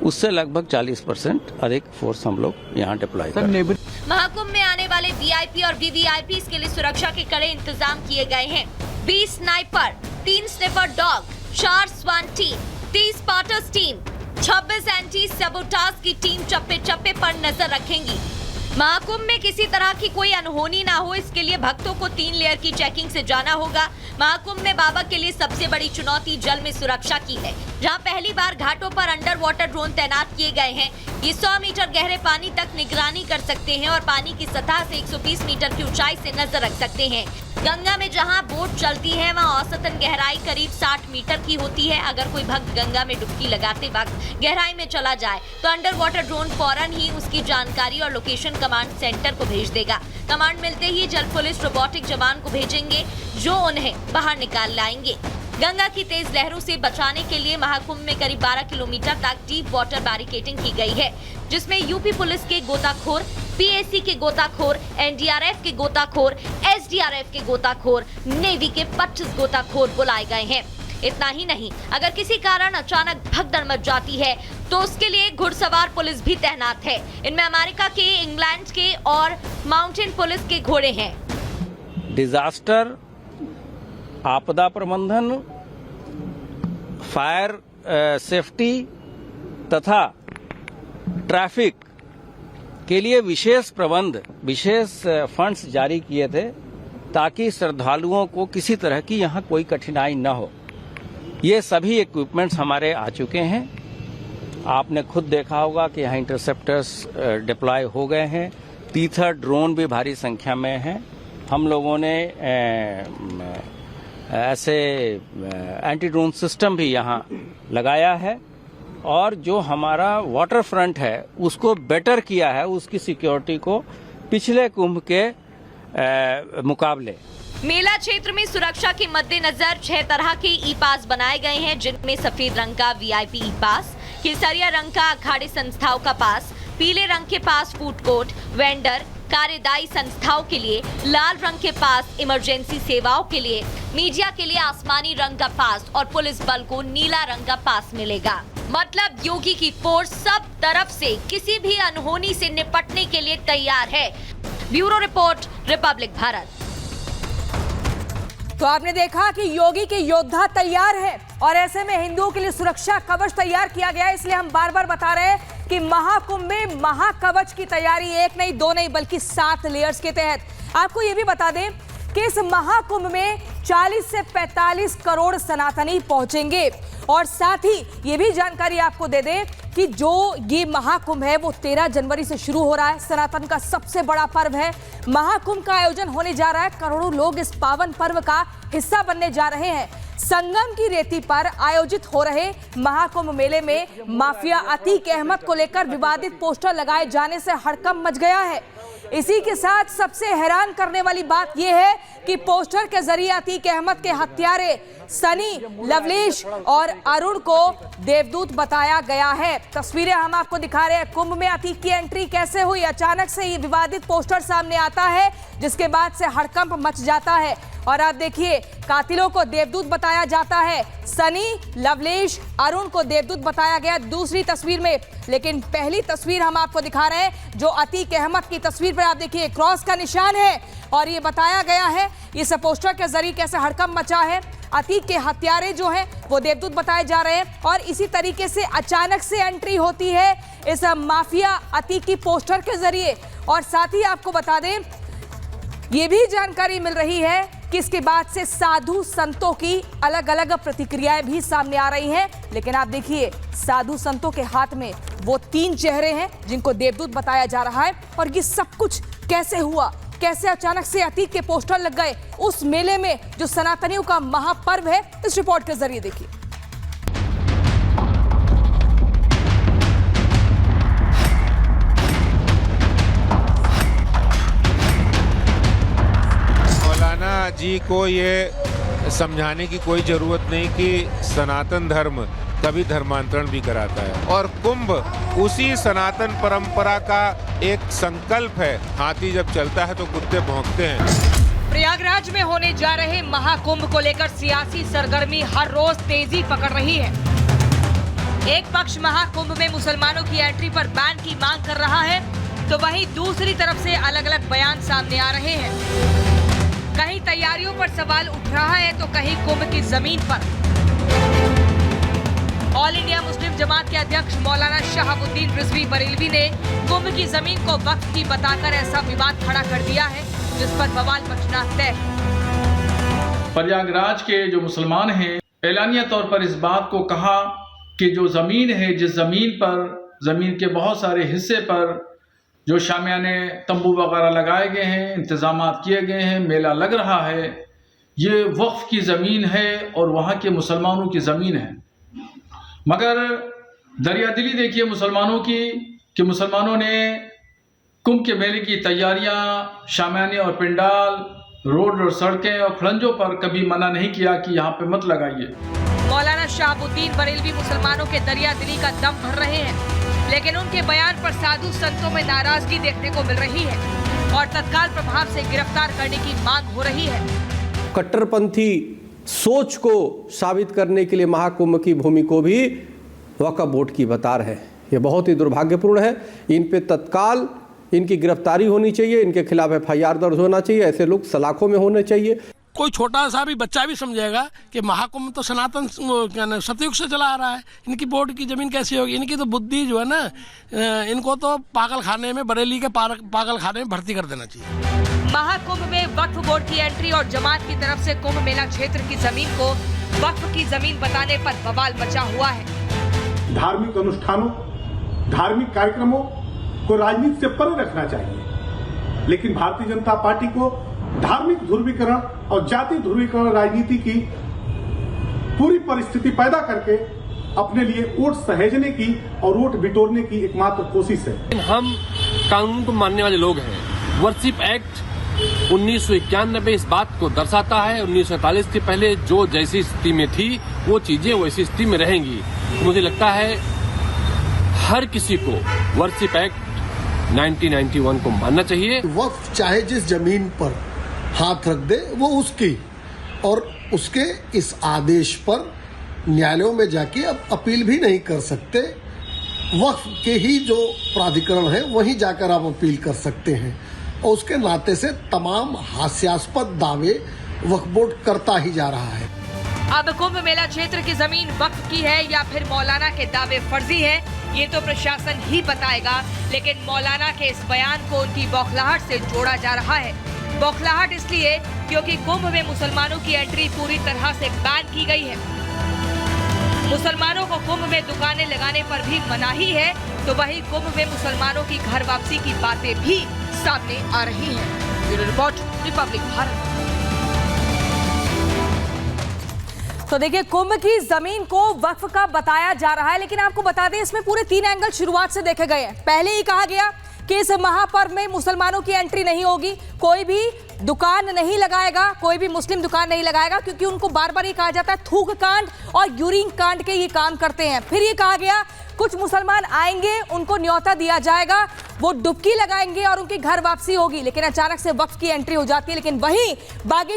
उससे लगभग 40% अधिक फोर्स हम लोग यहाँ डिप्लॉय कर रहे हैं। महाकुंभ में आने वाले वीआईपी और वीवीआईपी के लिए सुरक्षा के कड़े इंतजाम किए गए हैं। 20 स्नाइपर, 3 स्निफर डॉग, 4 स्वान team, 30 spotters team, 26 anti sabotage की टीम चप्पे चप्पे पर नजर रखेंगी। महाकुंभ में किसी तरह की कोई अनहोनी ना हो, इसके लिए भक्तों को 3 लेयर की चेकिंग से जाना होगा। महाकुंभ में बाबा के लिए सबसे बड़ी चुनौती जल में सुरक्षा की है, जहां पहली बार घाटों पर अंडर वाटर ड्रोन तैनात किए गए हैं। ये 100 मीटर गहरे पानी तक निगरानी कर सकते हैं और पानी की सतह से 120 मीटर की ऊंचाई से नजर रख सकते हैं। गंगा में जहां बोट चलती है वहां औसतन गहराई करीब 60 मीटर की होती है। अगर कोई भक्त गंगा में डुबकी लगाते वक्त गहराई में चला जाए तो अंडर वाटर ड्रोन फौरन ही उसकी जानकारी और लोकेशन कमांड सेंटर को भेज देगा। कमांड मिलते ही जल पुलिस रोबोटिक जवान को भेजेंगे जो उन्हें बाहर निकाल लाएंगे। गंगा की तेज लहरों से बचाने के लिए महाकुंभ में करीब 12 किलोमीटर तक डीप वाटर बैरिकेडिंग की गई है, जिसमें यूपी पुलिस के गोताखोर, पीएसी के गोताखोर, एनडीआरएफ के गोताखोर, एसडीआरएफ के गोताखोर, नेवी के 25 गोताखोर बुलाए गए हैं। इतना ही नहीं, अगर किसी कारण अचानक भगदड़ मच जाती है तो उसके लिए घुड़सवार पुलिस भी तैनात है। इनमें अमेरिका के, इंग्लैंड के और माउंटेन पुलिस के घोड़े हैं। डिजास्टर, आपदा प्रबंधन, फायर सेफ्टी तथा ट्रैफिक के लिए विशेष प्रबंध, विशेष फंड्स जारी किए थे ताकि श्रद्धालुओं को किसी तरह की यहाँ कोई कठिनाई न हो। ये सभी इक्विपमेंट्स हमारे आ चुके हैं। आपने खुद देखा होगा कि यहाँ इंटरसेप्टर्स डिप्लॉय हो गए हैं। तीथर ड्रोन भी भारी संख्या में हैं। हम लोगों ने ऐसे एंटी ड्रोन सिस्टम भी यहाँ लगाया है और जो हमारा वाटर फ्रंट है उसको बेटर किया है, उसकी सिक्योरिटी को पिछले कुंभ के मुकाबले। मेला क्षेत्र में सुरक्षा के मद्देनजर 6 तरह के ई पास बनाए गए हैं, जिनमें सफेद रंग का वीआईपी ई पास, केसरिया रंग का अखाड़े संस्थाओं का पास, पीले रंग के पास फूड कोर्ट, वेंडर, कार्यदायी संस्थाओं के लिए, लाल रंग के पास इमरजेंसी सेवाओं के लिए, मीडिया के लिए आसमानी रंग का पास और पुलिस बल को नीला रंग का पास मिलेगा। मतलब योगी की फोर्स सब तरफ से किसी भी अनहोनी से निपटने के लिए तैयार है। Bureau report, Republic Bharat. तो आपने देखा कि योगी के योद्धा तैयार है और ऐसे में हिंदुओं के लिए सुरक्षा कवच तैयार किया गया है। इसलिए हम बार बार बता रहे हैं कि महाकुंभ में महाकवच की तैयारी 1 नहीं 2 नहीं बल्कि 7 लेयर्स के तहत। आपको ये भी बता दें कि इस महाकुंभ में 40 से 45 करोड़ सनातनी पहुंचेंगे और साथ ही ये भी जानकारी आपको दे दें कि जो ये महाकुंभ है वो 13 जनवरी से शुरू हो रहा है। सनातन का सबसे बड़ा पर्व है। महाकुंभ का आयोजन होने जा रहा है। करोड़ों लोग इस पावन पर्व का हिस्सा बनने जा रहे हैं। संगम की रेती पर आयोजित हो रहे महाकुंभ मेले में माफिया अतीक अहमद को लेकर विवादित पोस्टर लगाए जाने से हड़कंप मच गया है। इसी के साथ सबसे हैरान करने वाली बात यह है कि पोस्टर के जरिए अतीक अहमद के हत्यारे सनी, लवलेश और अरुण को देवदूत बताया गया है। तस्वीरें हम आपको दिखा रहे हैं। कुंभ में अतीक की एंट्री कैसे हुई, अचानक से ये विवादित पोस्टर सामने आता है जिसके बाद से हड़कंप मच जाता है। और आप देखिए, कातिलों को देवदूत बताया जाता है। सनी, लवलेश, अरुण को देवदूत बताया गया दूसरी तस्वीर में। लेकिन पहली तस्वीर हम आपको दिखा रहे हैं जो अतीक अहमद की तस्वीर पर आप देखिए क्रॉस का निशान है और ये बताया गया है इस पोस्टर के जरिए कैसे हड़कंप मचा है। अतीक के हत्यारे जो हैं वो देवदूत बताए जा रहे हैं और इसी तरीके से अचानक से एंट्री होती है इस माफिया अतीक की पोस्टर के जरिए। और साथ ही आपको बता दें ये भी जानकारी मिल रही है कि इसके बाद से साधु संतों की अलग अलग प्रतिक्रियाएं भी सामने आ रही हैं। लेकिन आप देखिए, साधु संतों के हाथ में वो 3 चेहरे हैं जिनको देवदूत बताया जा रहा है। और ये सब कुछ कैसे हुआ, कैसे अचानक से अतीक के पोस्टर लग गए उस मेले में जो सनातनियों का महापर्व है, इस रिपोर्ट के जरिए देखिए। मौलाना जी को ये समझाने की कोई जरूरत नहीं कि सनातन धर्म कभी धर्मांतरण भी कराता है और कुंभ उसी सनातन परंपरा का एक संकल्प है। हाथी जब चलता है तो कुत्ते भौंकते हैं। प्रयागराज में होने जा रहे महाकुंभ को लेकर सियासी सरगर्मी हर रोज तेजी पकड़ रही है। एक पक्ष महाकुंभ में मुसलमानों की एंट्री पर बैन की मांग कर रहा है, तो वहीं दूसरी तरफ से अलग अलग बयान सामने आ रहे हैं। कहीं तैयारियों पर सवाल उठ रहा है तो कहीं कुंभ की जमीन पर। ऑल इंडिया मुस्लिम जमात के अध्यक्ष मौलाना शहाबुद्दीन रिजवी बरेलवी ने कुंभ की जमीन को वक्फ की बताकर ऐसा विवाद खड़ा कर दिया है जिस पर बवाल मचना तय है। प्रयागराज के जो मुसलमान हैं, एलानिया तौर पर इस बात को कहा कि जो जमीन है, जिस जमीन पर, जमीन के बहुत सारे हिस्से पर जो शामियाने तंबू वगैरह लगाए गए हैं, इंतजाम किए गए हैं, मेला लग रहा है, ये वक्फ की ज़मीन है और वहाँ के मुसलमानों की ज़मीन है। मगर दरियादिली देखिए मुसलमानों की कि मुसलमानों ने कुंभ के मेले की तैयारियां, शामियाने और पंडाल, रोड और सड़कें और खड़ंजों पर कभी मना नहीं किया कि यहाँ पे मत लगाइए। मौलाना शहाबुद्दीन बरेलवी मुसलमानों के दरियादिली का दम भर रहे हैं, लेकिन उनके बयान पर साधु संतों में नाराजगी देखने को मिल रही है और तत्काल प्रभाव से गिरफ्तार करने की मांग हो रही है। कट्टरपंथी सोच को साबित करने के लिए महाकुंभ की भूमि को भी वक्फ बोर्ड की बता रहे हैं। ये बहुत ही दुर्भाग्यपूर्ण है। इन पे तत्काल इनकी गिरफ्तारी होनी चाहिए, इनके खिलाफ FIR दर्ज होना चाहिए, ऐसे लोग सलाखों में होने चाहिए। कोई छोटा सा भी बच्चा भी समझेगा कि महाकुंभ तो सनातन सतयुग से चला आ रहा है, इनकी बोर्ड की जमीन कैसी होगी। इनकी तो बुद्धि जो है ना, इनको तो पागल खाने में, बरेली के पागल खाने में भर्ती कर देना चाहिए। महाकुंभ में वक्फ बोर्ड की एंट्री और जमात की तरफ से कुंभ मेला क्षेत्र की जमीन को वक्फ की जमीन बताने पर बवाल मचा हुआ है। धार्मिक अनुष्ठानों, धार्मिक कार्यक्रमों को राजनीति से परे रखना चाहिए, लेकिन भारतीय जनता पार्टी को धार्मिक ध्रुवीकरण और जाति ध्रुवीकरण राजनीति की पूरी परिस्थिति पैदा करके अपने लिए वोट सहेजने की और वोट बिटोरने की एकमात्र कोशिश है। हम कानून को मानने वाले लोग हैं। वर्शिप एक्ट 1991 इस बात को दर्शाता है। 1947 के पहले जो जैसी स्थिति में थी वो चीजें वैसी स्थिति में रहेंगी। मुझे लगता है हर किसी को वर्शिप एक्ट 1991 को मानना चाहिए। वक्फ चाहे जिस जमीन पर हाथ रख दे वो उसकी, और उसके इस आदेश पर न्यायालयों में जाके अब अपील भी नहीं कर सकते। वक्फ के ही जो प्राधिकरण है वहीं जाकर आप अपील कर सकते हैं, और उसके नाते से तमाम हास्यास्पद दावे वक्फ बोर्ड करता ही जा रहा है। अब कुंभ मेला क्षेत्र की जमीन वक्फ की है या फिर मौलाना के दावे फर्जी हैं, ये तो प्रशासन ही बताएगा। लेकिन मौलाना के इस बयान को उनकी बौखलाहट से जोड़ा जा रहा है। बौखलाहट इसलिए क्योंकि कुंभ में मुसलमानों की एंट्री पूरी तरह से बैन की गई है। मुसलमानों को कुंभ में दुकानें लगाने पर भी मनाही है, तो वहीं कुंभ में मुसलमानों की घर वापसी की बातें भी सामने आ रही हैं। Bureau report, Republic Bharat. तो देखिए, कुंभ की जमीन को वक्फ का बताया जा रहा है, लेकिन आपको बता दें इसमें पूरे 3 एंगल शुरुआत से देखे गए हैं। पहले ही कहा गया कि इस महापर्व में मुसलमानों की एंट्री नहीं होगी, कोई भी दुकान नहीं लगाएगा, कोई भी मुस्लिम दुकान नहीं लगाएगा, क्योंकि उनको बार बार ये कहा जाता है थूक कांड और यूरिन कांड के ये काम करते हैं। फिर ये कहा गया कुछ मुसलमान आएंगे, उनको न्योता दिया जाएगा, वो डुबकी लगाएंगे और उनकी घर वापसी होगी। लेकिन अचानक से वक्फ की एंट्री हो जाती है। लेकिन वहीं बागी